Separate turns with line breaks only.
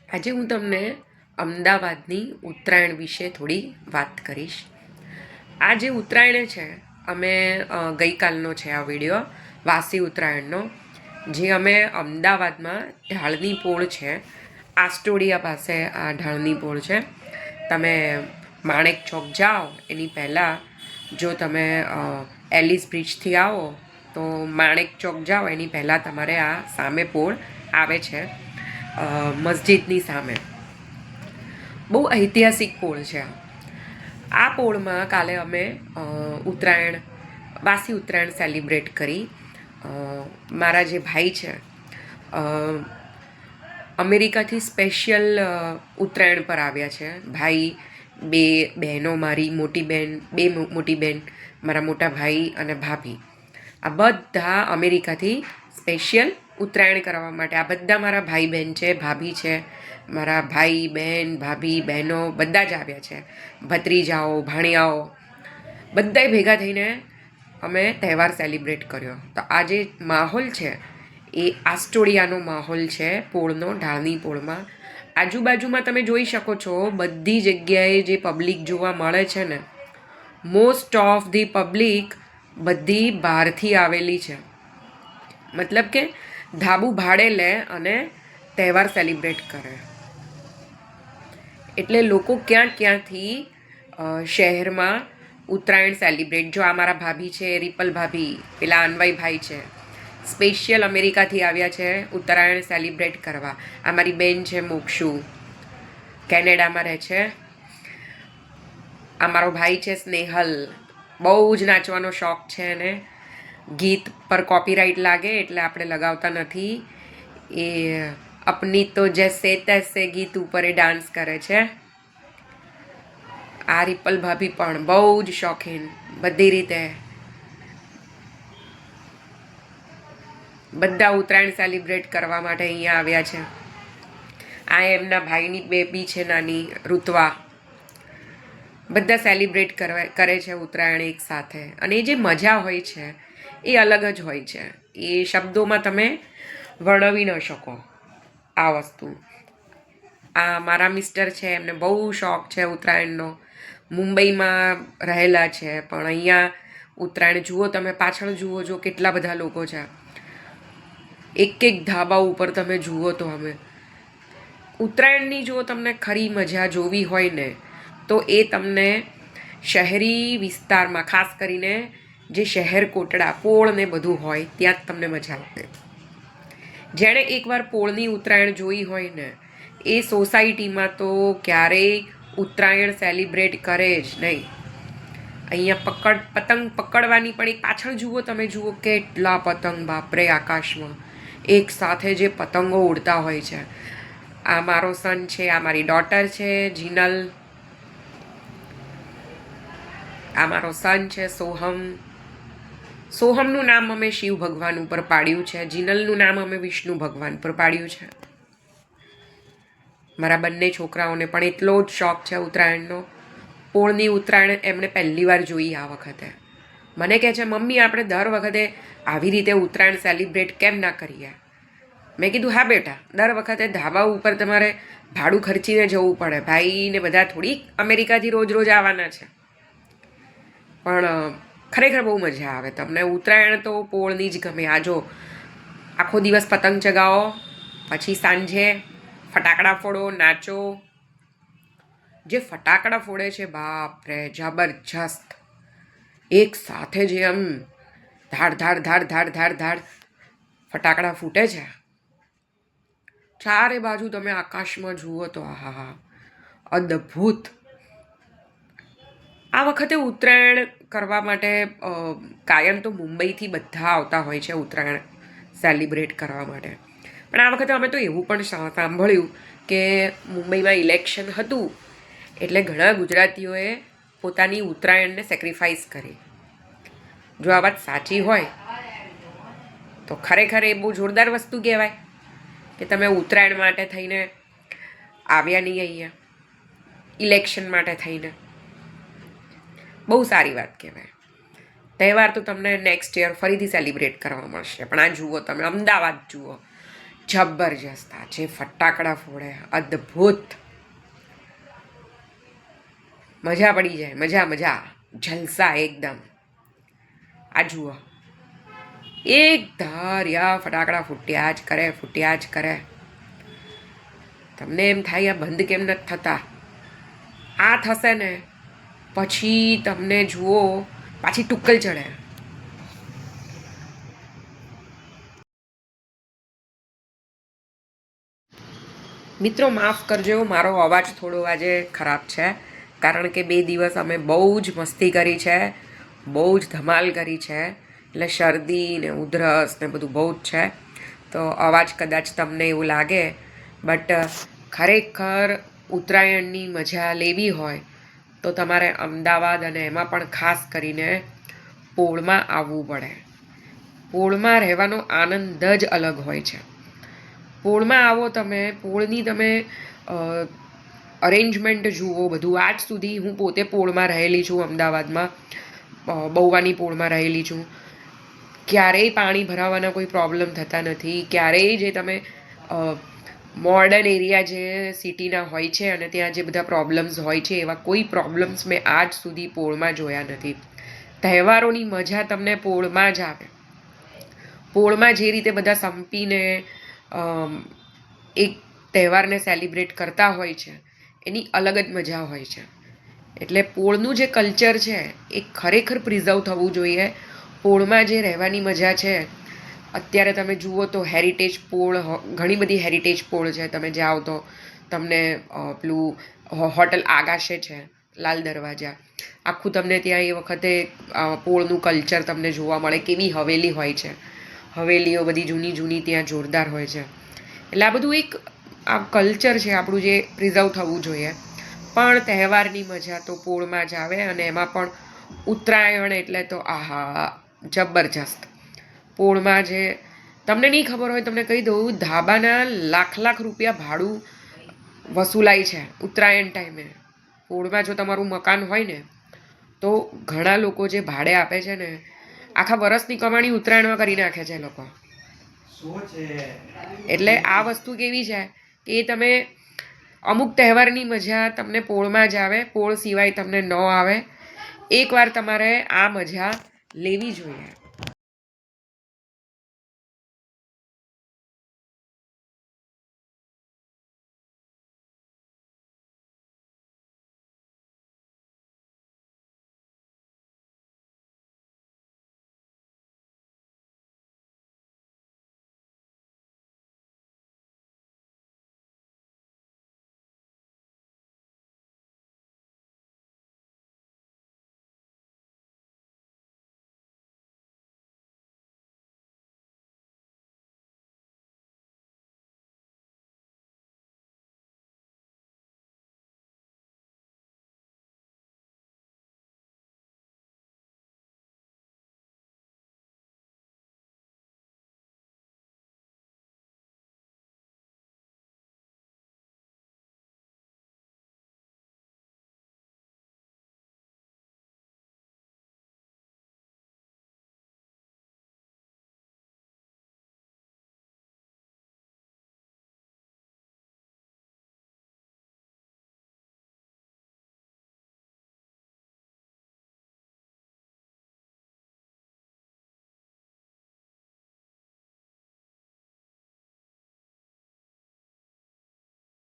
આજે હું તમને અમદાવાદની ઉત્તરાયણ વિશે થોડી વાત કરીશ. આ જે ઉત્તરાયણ છે, અમે ગઈકાલનો છે આ વિડીયો, વાસી ઉત્તરાયણનો, જે અમે અમદાવાદમાં ઢાળની પોળ છે, આસ્ટોડિયા પાસે આ ઢાળની પોળ છે. તમે માણેક ચોક જાઓ એની પહેલાં જો તમે એલિસ બ્રિજથી આવો તો માણેક ચોક જાઓ એની પહેલાં તમારે આ સામે પોળ આવે છે, મસ્જિદની સામે. બહુ ઐતિહાસિક પોળ છે. આ પોળમાં કાલે અમે ઉત્તરાયણ, વાસી ઉત્તરાયણ સેલિબ્રેટ કરી. મારા જે ભાઈ છે, અમેરિકાથી સ્પેશિયલ ઉત્તરાયણ પર આવ્યા છે. ભાઈ, બે બહેનો, મારી મોટી બહેન, બે મોટી બહેન, મારા મોટા ભાઈ અને ભાભી, આ બધા અમેરિકાથી સ્પેશિયલ ઉત્તરાયણ કરવા માટે. આ બધા મારા ભાઈ બહેન છે, ભાભી છે, મારા ભાઈ બહેન, ભાભી, બહેનો બધા જ આવ્યા છે, ભત્રીજાઓ, ભાણિયાઓ, બધાય ભેગા થઈને અમે તહેવાર સેલિબ્રેટ કર્યો. તો આ જે માહોલ છે એ આસ્ટોડિયાનો માહોલ છે, પોળનો, ઢાળની પોળમાં. આજુબાજુમાં તમે જોઈ શકો છો, બધી જગ્યાએ જે પબ્લિક જોવા મળે છે ને, મોસ્ટ ઓફ ધી પબ્લિક બધી બહારથી આવેલી છે. મતલબ કે ધાબુ ભાડે લે અને તહેવાર સેલિબ્રેટ કરે. એટલે લોકો ક્યાં ક્યાંથી શહેરમાં ઉત્તરાયણ સેલિબ્રેટ, જો આ મારા ભાભી છે, રિપલ ભાભી, પેલા અન્વયભાઈ છે, સ્પેશિયલ અમેરિકાથી આવ્યા છે ઉત્તરાયણ સેલિબ્રેટ કરવા. આ મારી બેન છે મોક્ષુ, કેનેડામાં રહે છે. આ મારો ભાઈ છે સ્નેહલ, બહુ જ નાચવાનો શોખ છે એને. ગીત પર કોપીરાઇટ લાગે એટલે આપણે લગાવતા નથી. એ અપની તો જૈસે તૈસે ગીત ઉપર એ ડાન્સ કરે છે. આ રિપલ ભાભી પણ બહુ જ શોખીન, બધી રીતે. બધા ઉત્તરાયણ સેલિબ્રેટ કરવા માટે અહીંયા આવ્યા છે. આ એમના ભાઈની બેબી છે નાની, ઋત્વા. બધા સેલિબ્રેટ કરે છે ઉત્તરાયણ એક સાથે. અને એ જે મજા હોય છે એ અલગ જ હોય છે. એ શબ્દોમાં તમે વર્ણવી ન શકો આ વસ્તુ. આ મારા મિસ્ટર છે, એમને બહુ શોખ છે ઉત્તરાયણનો. મુંબઈમાં રહેલા છે, પણ અહીંયા ઉત્તરાયણ જુઓ તમે, પાછળ જુઓ જો કેટલા બધા લોકો છે. એક એક ધાબા ઉપર તમે જુઓ તો અમે ઉત્તરાયણની જો તમને ખરી મજા જોવી હોય ને, તો એ તમને શહેરી વિસ્તારમાં, ખાસ કરીને જે શહેર કોટડા, પોળ ને બધું હોય ત્યાં જ તમને મજા આવે. જેણે એકવાર પોળની ઉત્તરાયણ જોઈ હોય ને, એ સોસાયટીમાં તો ક્યારેય ઉત્તરાયણ સેલિબ્રેટ કરે જ નહીં. અહીંયા પતંગ પકડવાની પણ એક પાછળ જુઓ તમે, જુઓ કેટલા પતંગ, બાપરે, આકાશમાં એક સાથે જે પતંગો ઉડતા હોય છે. આ મારો સન છે, આ મારી ડોટર છે જીનલ, આ મારો સન છે સોહમ. સોહમનું નામ અમે શિવ ભગવાન ઉપર પાડ્યું છે, જીનલનું નામ અમે વિષ્ણુ ભગવાન પર પાડ્યું છે. મારા બંને છોકરાઓને પણ એટલો જ શોખ છે ઉત્તરાયણનો. પોળની ઉત્તરાયણ એમણે પહેલી વાર જોઈ આ વખતે. મને કહે છે, મમ્મી આપણે દર વખતે આવી રીતે ઉત્તરાયણ સેલિબ્રેટ કેમ ના કરીએ? મેં કીધું હા બેટા, દર વખતે ધાબા ઉપર તમારે ભાડું ખર્ચીને જવું પડે. ભાઈને બધા થોડી અમેરિકાથી રોજ રોજ આવવાના છે. પણ ખરેખર બહુ મજા આવે. તમને ઉત્તરાયણ તો પોળની જ ગમે. આ જો આખો દિવસ પતંગ ચગાવો, પછી સાંજે ફટાકડા ફોડો, નાચો. જે ફટાકડા ફોડે છે, બાપ રે, જબરજસ્ત. એક સાથે જે આમ ધાડ ધાડ ધાડ ધાડ ધાડ ધાડ ફટાકડા ફૂટે છે, ચારે બાજુ તમે આકાશમાં જુઓ તો આહા, અદ્ભુત. આ વખતે ઉત્તરાયણ કરવા માટે કાયમ તો મુંબઈથી બધા આવતા હોય છે ઉત્તરાયણ સેલિબ્રેટ કરવા માટે. પણ આ વખતે અમે તો એવું પણ સાંભળ્યું કે મુંબઈમાં ઇલેક્શન હતું, એટલે ઘણા ગુજરાતીઓએ પોતાની ઉત્તરાયણને સેક્રિફાઈસ કરી. જો આ વાત સાચી હોય તો ખરેખર એ બહુ જોરદાર વસ્તુ કહેવાય કે તમે ઉત્તરાયણ માટે થઈને આવ્યા નહીં અહીંયા, ઇલેક્શન માટે થઈને. બહુ સારી વાત કહેવાય. તહેવાર તો તમને નેક્સ્ટ યર ફરીથી સેલિબ્રેટ કરવા મળશે. પણ આ જુઓ તમે, અમદાવાદ જુઓ, જબરજસ્ત. આ જે ફટાકડા ફોડે અદ્ભુત, મજા પડી જાય, મજા મજા, જલસા એકદમ. આ જુઓ, એક ધાર્યા ફટાકડા ફૂટ્યા જ કરે, ફૂટ્યા જ કરે. તમને એમ થાય આ બંધ કેમ નથી થતા? આ થશે ને પછી તમને જુઓ પાછી ટુક્કલ ચડે. મિત્રો માફ કરજો, મારો અવાજ થોડો આજે ખરાબ છે, કારણ કે 2 દિવસ અમે બહુ જ મસ્તી કરી છે, બહુ જ ધમાલ કરી છે, એટલે શરદી ને ઉધરસ ને બધું બહુ જ છે. તો અવાજ કદાચ તમને એવું લાગે, બટ ખરેખર ઉત્તરાયણની મજા લેવી હોય તો તમારે અમદાવાદ અને એમાં પણ ખાસ કરીને પોળમાં આવવું પડે. પોળમાં રહેવાનો આનંદ જ અલગ હોય છે. પોળમાં આવો તમે, પોળની તમે અરેન્જમેન્ટ જુઓ બધું. આજ સુધી હું પોતે પોળમાં રહેલી છું, અમદાવાદમાં બહુવાની પોળમાં રહેલી છું. ક્યારેય પાણી ભરાવાના કોઈ પ્રોબ્લેમ થતા નથી. ક્યારેય જે તમે મોડર્ન એરિયા જે સિટીના હોય છે અને ત્યાં જે બધા પ્રોબ્લેમ્સ હોય છે, એવા કોઈ પ્રોબ્લેમ્સ મેં આજ સુધી પોળમાં જોયા નથી. તહેવારોની મજા તમને પોળમાં જ આવે. પોળમાં જે રીતે બધા સંપીને એક તહેવારને સેલિબ્રેટ કરતા હોય છે, એની અલગ જ મજા હોય છે. એટલે પોળનું જે કલ્ચર છે એ ખરેખર પ્રિઝર્વ થવું જોઈએ. પોળમાં જે રહેવાની મજા છે, અત્યારે તમે જુઓ તો હેરિટેજ પોળ, ઘણી બધી હેરિટેજ પોળ છે. તમે જાઓ તો તમને પેલું હોટલ આગાશે છે, લાલ દરવાજા, આખું તમને ત્યાં એ વખતે પોળનું કલ્ચર તમને જોવા મળે. કેવી હવેલી હોય છે, હવેલીઓ બધી જૂની જૂની ત્યાં જોરદાર હોય છે. એટલે આ બધું એક આ કલ્ચર છે આપણું, જે પ્રિઝર્વ થવું જોઈએ. પણ તહેવારની મજા તો પોળમાં જ આવે, અને એમાં પણ ઉત્તરાયણ એટલે તો આહા જબરજસ્ત. પોળમાં જે તમને નહીં ખબર હોય, તમને કહી દઉં, ધાબાના લાખ રૂપિયા ભાડું વસૂલાય છે ઉત્તરાયણ ટાઈમે. પોળમાં જો તમારું મકાન હોય ને તો ઘણા લોકો જે ભાડે આપે છે ને, આખા વર્ષની કમાણી ઉત્તરાયણમાં કરી નાખે છે લોકો. એટલે આ વસ્તુ કેવી છે કે તમે અમુક તહેવારની મજા તમને પોળમાં જ આવે, પોળ સિવાય તમને ન આવે. એકવાર તમારે આ મજા લેવી જોઈએ.